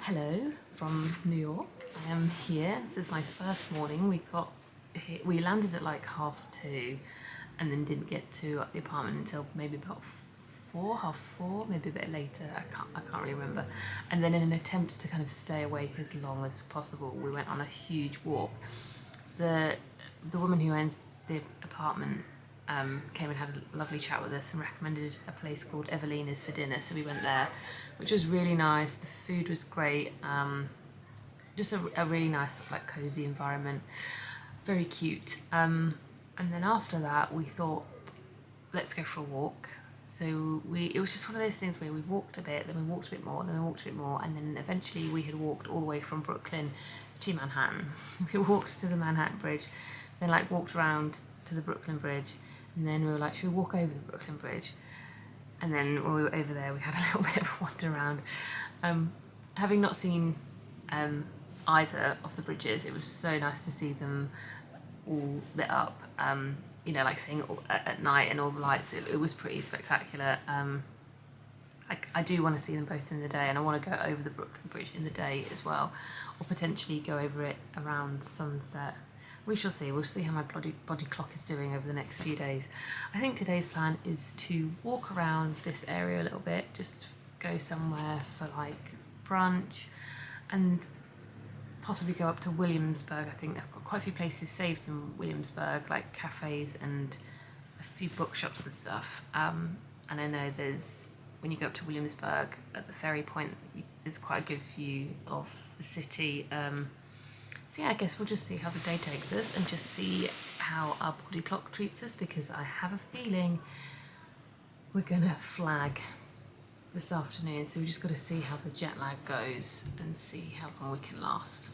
Hello from New York. I am here. This is my first morning. We landed at like 2:30 and then didn't get to the apartment until maybe about 4:30, maybe a bit later. I can't really remember. And then in an attempt to kind of stay awake as long as possible, we went on a huge walk. The woman who owns the apartment came and had a lovely chat with us and recommended a place called Evelina's for dinner, so we went there, which was really nice. The food was great, just a really nice, like, cozy environment, very cute. And then after that we thought, let's go for a walk. So it was just one of those things where we walked a bit, then we walked a bit more, then we walked a bit more, and then eventually we had walked all the way from Brooklyn to Manhattan. We walked to the Manhattan Bridge, then like walked around to the Brooklyn Bridge, and then we were like, should we walk over the Brooklyn Bridge? And then when we were over there, we had a little bit of a wander around. Having not seen either of the bridges, it was so nice to see them all lit up. Like seeing it all at night and all the lights, it was pretty spectacular. I do want to see them both in the day, and I want to go over the Brooklyn Bridge in the day as well, or potentially go over it around sunset. We shall see. We'll see how my body clock is doing over the next few days. I think today's plan is to walk around this area a little bit, just go somewhere for like brunch, and possibly go up to Williamsburg. I think they've got quite a few places saved in Williamsburg, like cafes and a few bookshops and stuff. And I know when you go up to Williamsburg at the ferry point, there's quite a good view of the city. So yeah, I guess we'll just see how the day takes us and just see how our body clock treats us, because I have a feeling we're gonna flag this afternoon. So we just got to see how the jet lag goes and see how long we can last.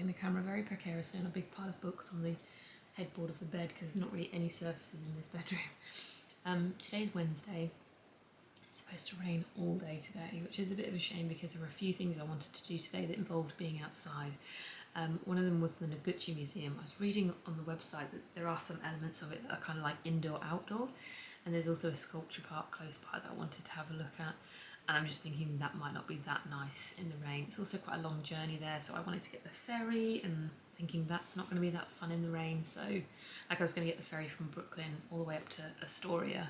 The camera very precariously on a big pile of books on the headboard of the bed, because there's not really any surfaces in this bedroom. Today's Wednesday. It's supposed to rain all day today, which is a bit of a shame because there were a few things I wanted to do today that involved being outside. One of them was the Noguchi Museum. I was reading on the website that there are some elements of it that are kind of like indoor-outdoor, and there's also a sculpture park close by that I wanted to have a look at. And I'm just thinking that might not be that nice in the rain. It's also quite a long journey there, so I wanted to get the ferry, and thinking that's not going to be that fun in the rain. So like I was going to get the ferry from Brooklyn all the way up to Astoria,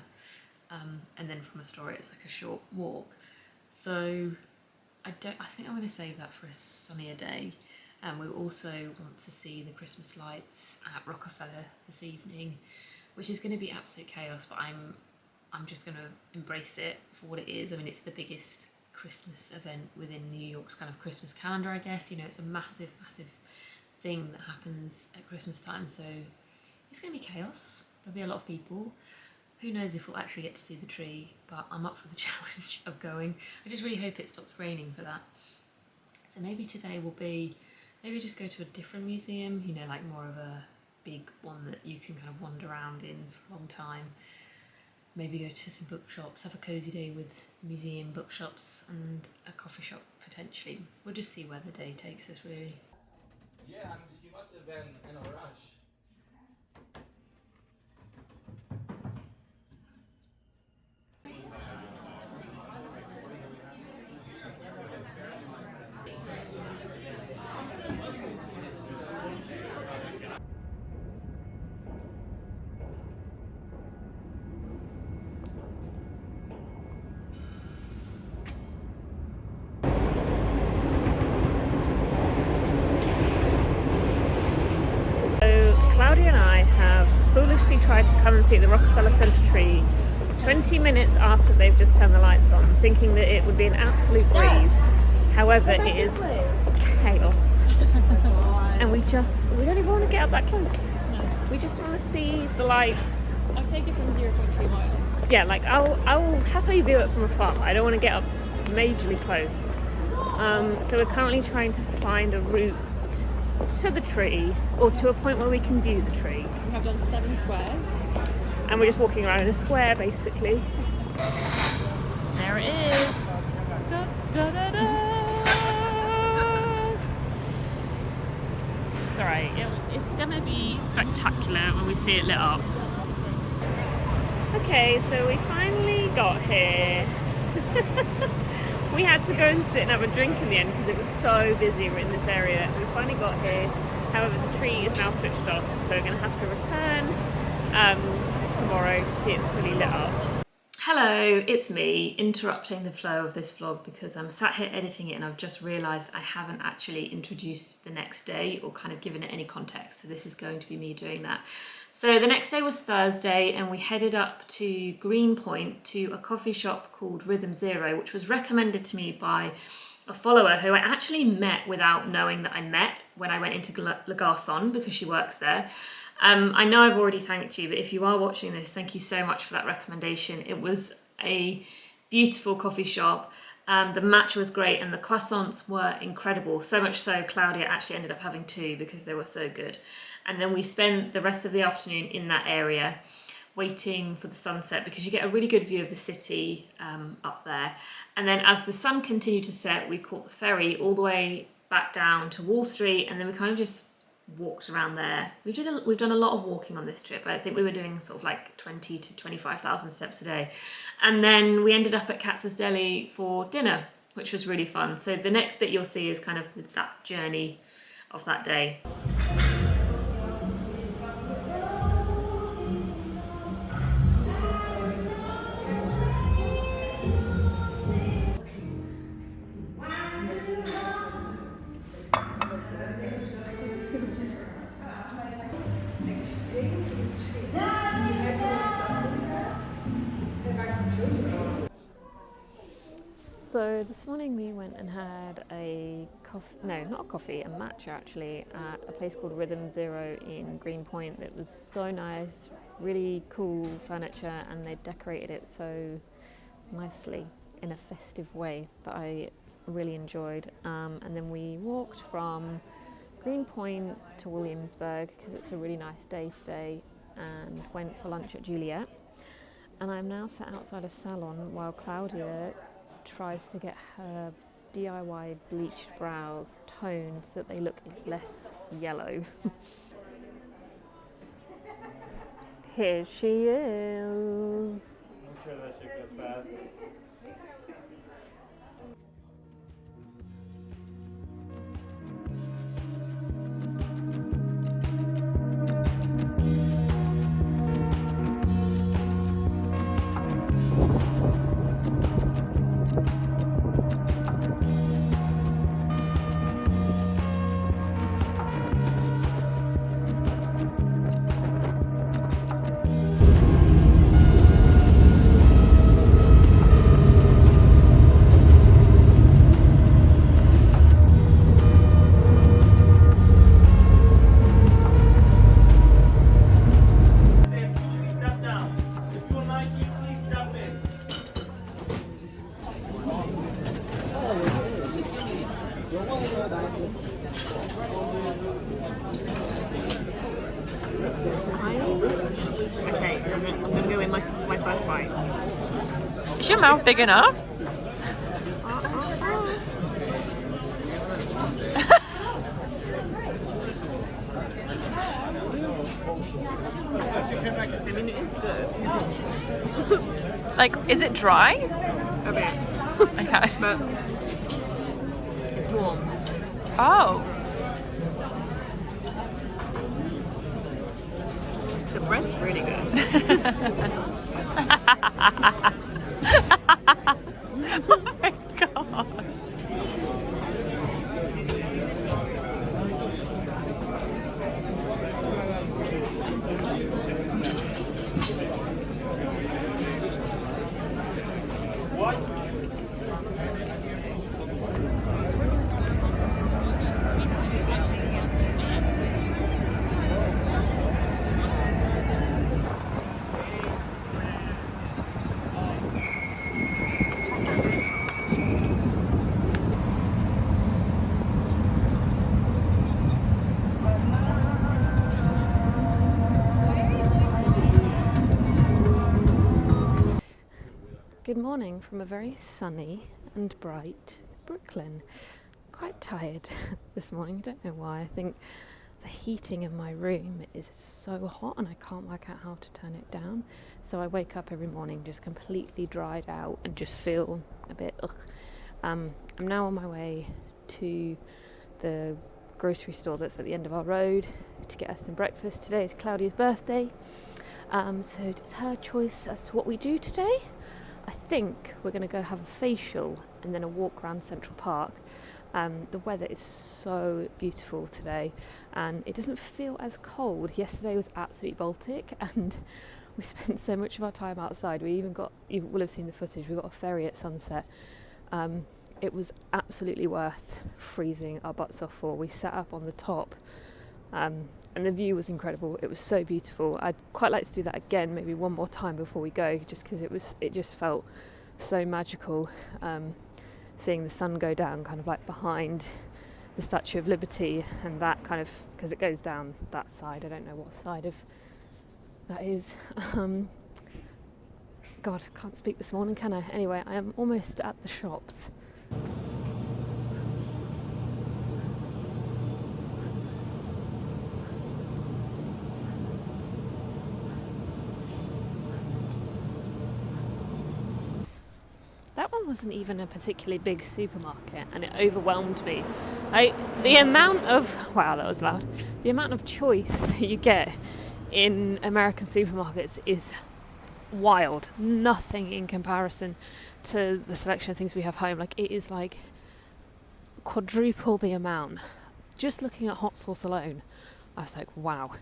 and then from Astoria it's like a short walk. So I think I'm going to save that for a sunnier day. We also want to see the Christmas lights at Rockefeller this evening, which is going to be absolute chaos, but I'm just going to embrace it for what it is. I mean, it's the biggest Christmas event within New York's kind of Christmas calendar, I guess. You know, it's a massive, massive thing that happens at Christmas time, so it's going to be chaos. There'll be a lot of people. Who knows if we'll actually get to see the tree, but I'm up for the challenge of going. I just really hope it stops raining for that. So maybe today will be, maybe just go to a different museum, you know, like more of a big one that wander around in for a long time. Maybe go to some bookshops, have a cosy day with museum bookshops and a coffee shop potentially. We'll just see where the day takes us really. Yeah, and he must have been in a rush. Claudia and I have foolishly tried to come and see the Rockefeller Center tree 20 minutes after they've just turned the lights on, thinking that it would be an absolute breeze. However, it is chaos. And we don't even want to get up that close. No. We just want to see the lights. I'll take it from 0.2 miles. Yeah, like I will happily view it from afar. I don't want to get up majorly close. So we're currently trying to find a route to the tree, or to a point where we can view the tree. We have done 7 squares. And we're just walking around in a square basically. There it is. Da, da, da, da. It's alright, it's gonna be spectacular when we see it lit up. Okay, so we finally got here. We had to go and sit and have a drink in the end because it was so busy in this area. We finally got here. However, the tree is now switched off, so we're going to have to return tomorrow to see it fully lit up. Hello, it's me interrupting the flow of this vlog because I'm sat here editing it and I've just realised I haven't actually introduced the next day or kind of given it any context. So this is going to be me doing that. So the next day was Thursday and we headed up to Greenpoint to a coffee shop called Rhythm Zero, which was recommended to me by a follower who I actually met without knowing that I met when I went into Le Garçon because she works there. I know I've already thanked you, but if you are watching this, thank you so much for that recommendation. It was a beautiful coffee shop. The matcha was great and the croissants were incredible. So much so, Claudia actually ended up having 2 because they were so good. And then we spent the rest of the afternoon in that area waiting for the sunset because you get a really good view of the city up there. And then as the sun continued to set, we caught the ferry all the way back down to Wall Street and then we kind of just walked around there. We've done a lot of walking on this trip. I think we were doing sort of like 20 to 25,000 steps a day. And then we ended up at Katz's Deli for dinner, which was really fun. So the next bit you'll see is kind of that journey of that day. So this morning we went and had a matcha actually, at a place called Rhythm Zero in Greenpoint. That was so nice, really cool furniture, and they decorated it so nicely in a festive way that I really enjoyed. And then we walked from Greenpoint to Williamsburg because it's a really nice day today, and went for lunch at Juliet. And I'm now sat outside a salon while Claudia tries to get her DIY bleached brows toned so that they look less yellow. Here she is. I'm sure that shit goes fast. Is your mouth big enough? I mean, it is good. Like, is it dry? A bit. Okay. But it's warm. Oh. The bread's really good. Oh my god. Good morning from a very sunny and bright Brooklyn. Quite tired this morning, don't know why. I think the heating in my room is so hot and I can't work out how to turn it down. So I wake up every morning just completely dried out and just feel a bit ugh. I'm now on my way to the grocery store that's at the end of our road to get us some breakfast. Today is Claudia's birthday, so it's her choice as to what we do today. I think we're going to go have a facial and then a walk around Central Park. The weather is so beautiful today and it doesn't feel as cold. Yesterday was absolutely Baltic and we spent so much of our time outside. We even got, you will have seen the footage, we got a ferry at sunset. It was absolutely worth freezing our butts off for. We sat up on the top and the view was incredible. It was so beautiful. I'd quite like to do that again, maybe one more time before we go, just because it just felt so magical, seeing the sun go down kind of like behind the Statue of Liberty, and that kind of, because it goes down that side, I don't know what side of that is. God, I can't speak this morning, can I? Anyway, I am almost at the shops. That one wasn't even a particularly big supermarket and it overwhelmed me. The amount of, wow, that was loud. The amount of choice you get in American supermarkets is wild. Nothing in comparison to the selection of things we have home. Like, it is like quadruple the amount. Just looking at hot sauce alone, I was like, wow.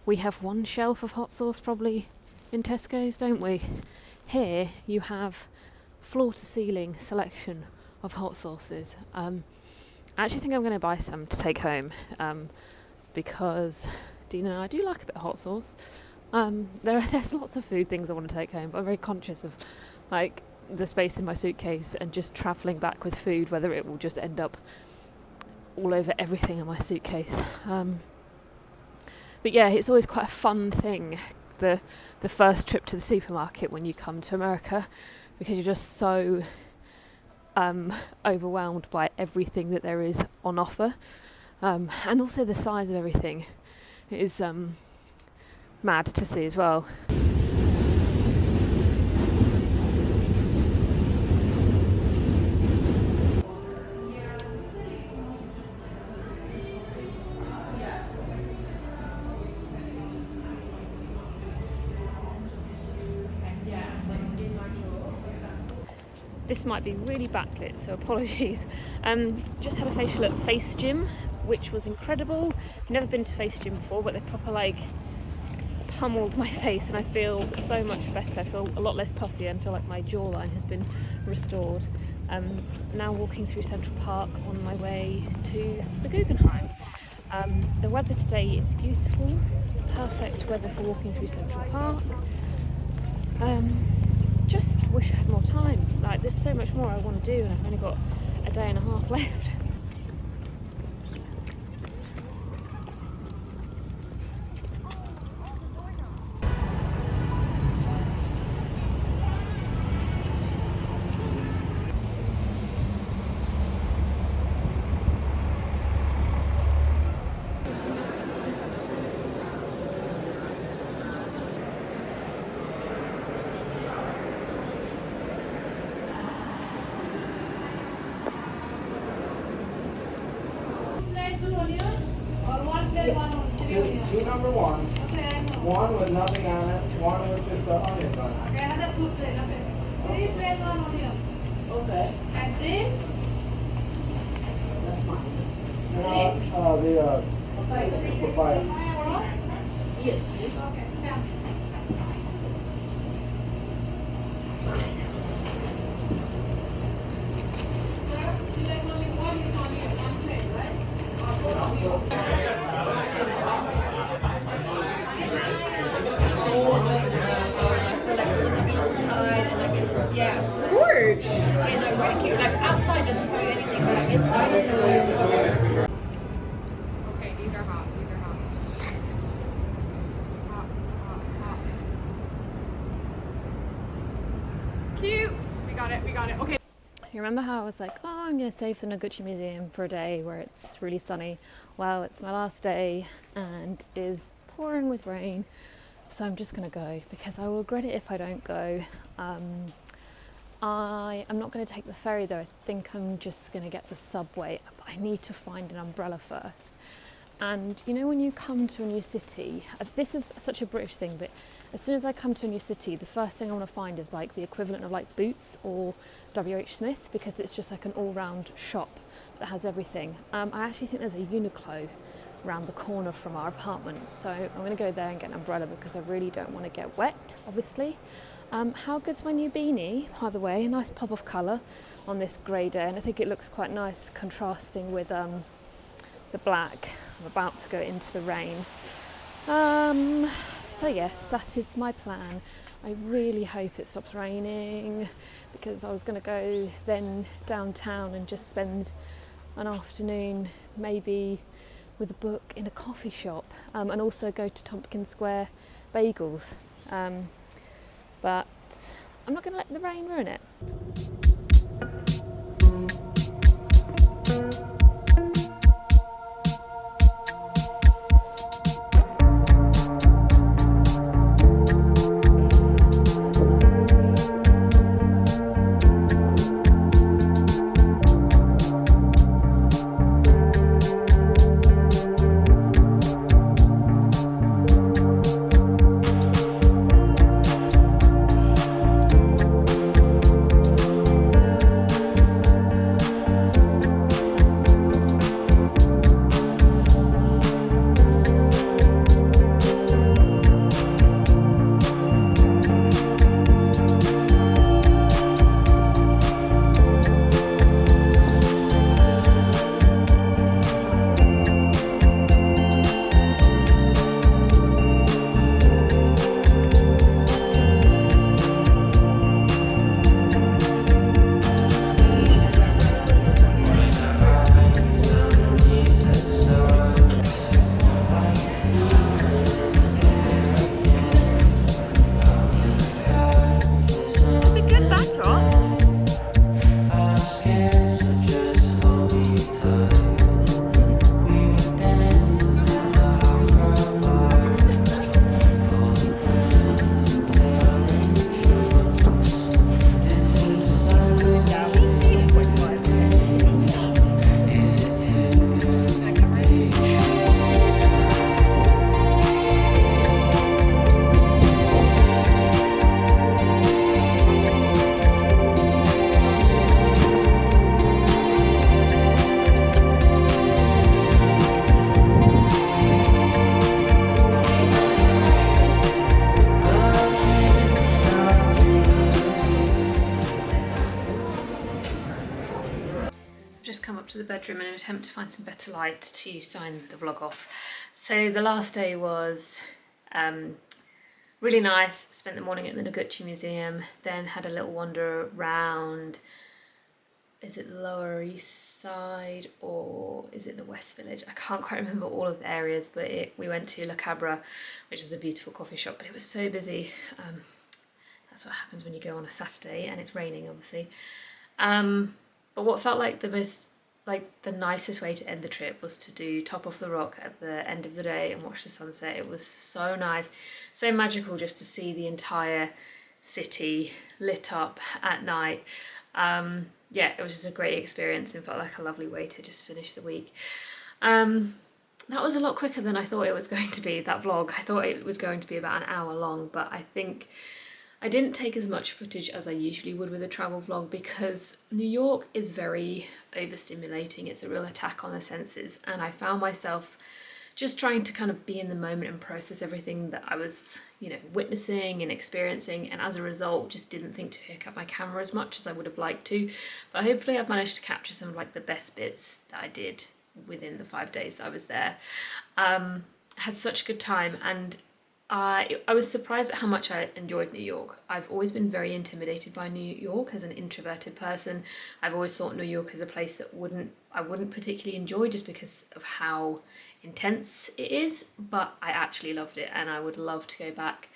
We have one shelf of hot sauce probably in Tesco's, don't we? Here you have floor to ceiling selection of hot sauces. I actually think I'm going to buy some to take home because Dean and I do like a bit of hot sauce. There's lots of food things I want to take home, but I'm very conscious of like the space in my suitcase and just travelling back with food, whether it will just end up all over everything in my suitcase. But yeah, it's always quite a fun thing, the first trip to the supermarket when you come to America, because you're just so overwhelmed by everything that there is on offer, and also the size of everything is mad to see as well. This might be really backlit, so apologies. Just had a facial at Face Gym, which was incredible. I've never been to Face Gym before, but they proper like pummeled my face and I feel so much better. I feel a lot less puffy and feel like my jawline has been restored. Now walking through Central Park on my way to the Guggenheim. The weather today is beautiful, perfect weather for walking through Central Park. Just wish I had more time. Like, there's so much more I want to do and I've only got a day and a half left. number one. One with nothing on it, one with just the onions on it. Okay, another 2 plates. Okay. 3 plates on onion. Okay. And drink. The papaya. Yes. Okay. Yeah. Sir, you like only one with onion, 1 plate, right? Or 4 onions. Yeah, gorge. You know, really cute. Like outside doesn't tell you anything, but like inside is gorgeous. Okay, these are hot. These are hot. Hot, hot, hot. Cute. We got it. We got it. Okay. You remember how I was like, oh, I'm going to save the Noguchi Museum for a day where it's really sunny? Well, it's my last day and it is pouring with rain, so I'm just going to go because I will regret it if I don't go. I am not going to take the ferry though. I think I'm just going to get the subway, but I need to find an umbrella first. And you know, when you come to a new city, this is such a British thing, but as soon as I come to a new city, the first thing I want to find is like the equivalent of like Boots or WH Smith, because it's just like an all-round shop that has everything. I actually think there's a Uniqlo around the corner from our apartment, so I'm going to go there and get an umbrella because I really don't want to get wet, obviously. How good's my new beanie, by the way? A nice pop of colour on this grey day, and I think it looks quite nice contrasting with the black. I'm about to go into the rain. So yes, that is my plan. I really hope it stops raining because I was going to go then downtown and just spend an afternoon maybe with a book in a coffee shop, and also go to Tompkins Square Bagels. But I'm not going to let the rain ruin it. Come up to the bedroom in an attempt to find some better light to sign the vlog off. So the last day was really nice. Spent the morning at the Noguchi Museum, then had a little wander around, is it Lower East Side or is it the West Village? I can't quite remember all of the areas, but we went to La Cabra, which is a beautiful coffee shop, but it was so busy. That's what happens when you go on a Saturday and it's raining, obviously. But what felt like the nicest way to end the trip was to do Top of the Rock at the end of the day and watch the sunset. It was so nice, so magical just to see the entire city lit up at night. Yeah, it was just a great experience and felt like a lovely way to just finish the week. that was a lot quicker than I thought it was going to be, that vlog. I thought it was going to be about an hour long, but I think I didn't take as much footage as I usually would with a travel vlog because New York is very overstimulating. It's a real attack on the senses, and I found myself just trying to kind of be in the moment and process everything that I was, you know, witnessing and experiencing, and as a result just didn't think to pick up my camera as much as I would have liked to. But hopefully I've managed to capture some of like the best bits that I did within the 5 days that I was there. Had such a good time, and I was surprised at how much I enjoyed New York. I've always been very intimidated by New York as an introverted person. I've always thought New York is a place that I wouldn't particularly enjoy just because of how intense it is, but I actually loved it, and I would love to go back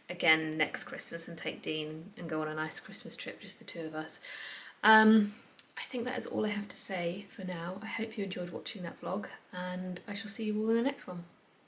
again next Christmas and take Dean and go on a nice Christmas trip, just the two of us. I think that is all I have to say for now. I hope you enjoyed watching that vlog, and I shall see you all in the next one.